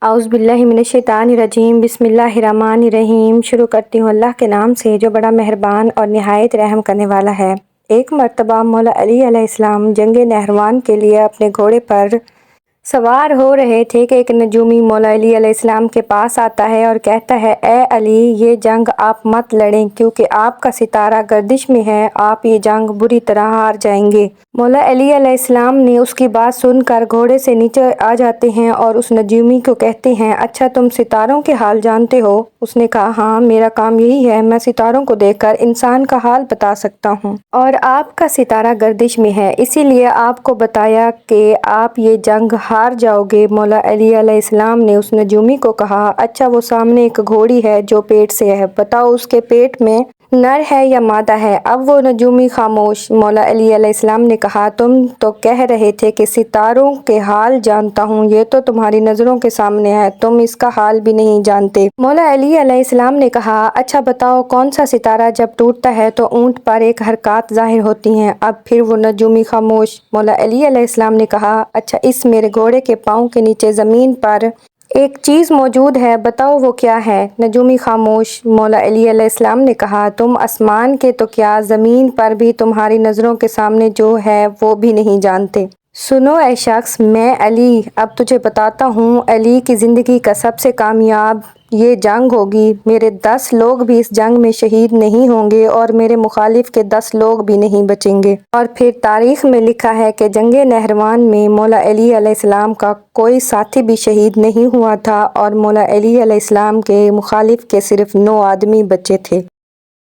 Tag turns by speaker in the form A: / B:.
A: اعوذ باللہ من الشیطان الرجیم، بسم اللہ الرحمن الرحیم۔ شروع کرتی ہوں اللہ کے نام سے جو بڑا مہربان اور نہایت رحم کرنے والا ہے۔ ایک مرتبہ مولا علی علیہ السلام جنگ نہروان کے لیے اپنے گھوڑے پر سوار ہو رہے تھے کہ ایک نجومی مولا علی علیہ السلام کے پاس آتا ہے اور کہتا ہے، اے علی، یہ جنگ آپ مت لڑیں کیونکہ آپ کا ستارہ گردش میں ہے، آپ یہ جنگ بری طرح ہار جائیں گے۔ مولا علی علیہ السلام نے اس کی بات سن کر گھوڑے سے نیچے آ جاتے ہیں اور اس نجومی کو کہتے ہیں، اچھا تم ستاروں کے حال جانتے ہو؟ اس نے کہا، ہاں، میرا کام یہی ہے، میں ستاروں کو دیکھ کر انسان کا حال بتا سکتا ہوں۔ اور آپ کا ستارہ گردش میں ہے، اسی لیے آپ کو بتایا کہ آپ یہ جنگ ہار جاؤ گے۔ مولا علی علیہ السلام نے اس نجومی کو کہا، اچھا وہ سامنے ایک گھوڑی ہے جو پیٹ سے ہے، بتاؤ اس کے پیٹ میں نر ہے یا مادہ ہے؟ اب وہ نجومی خاموش۔ مولا علی علیہ السلام نے کہا، تم تو کہہ رہے تھے کہ ستاروں کے حال جانتا ہوں، یہ تو تمہاری نظروں کے سامنے ہے، تم اس کا حال بھی نہیں جانتے۔ مولا علی علیہ السلام نے کہا، اچھا بتاؤ کون سا ستارہ جب ٹوٹتا ہے تو اونٹ پر ایک حرکات ظاہر ہوتی ہیں؟ اب پھر وہ نجومی خاموش۔ مولا علی علیہ السلام نے کہا، اچھا اس میرے گھوڑے کے پاؤں کے نیچے زمین پر ایک چیز موجود ہے، بتاؤ وہ کیا ہے؟ نجومی خاموش۔ مولا علی علیہ السلام نے کہا، تم آسمان کے تو کیا، زمین پر بھی تمہاری نظروں کے سامنے جو ہے وہ بھی نہیں جانتے۔ سنو اے شخص، میں علی اب تجھے بتاتا ہوں، علی کی زندگی کا سب سے کامیاب یہ جنگ ہوگی، میرے 10 لوگ بھی اس جنگ میں شہید نہیں ہوں گے اور میرے مخالف کے 10 لوگ بھی نہیں بچیں گے۔ اور پھر تاریخ میں لکھا ہے کہ جنگ نہروان میں مولا علی علیہ السلام کا کوئی ساتھی بھی شہید نہیں ہوا تھا اور مولا علی علیہ السلام کے مخالف کے صرف 9 آدمی بچے تھے۔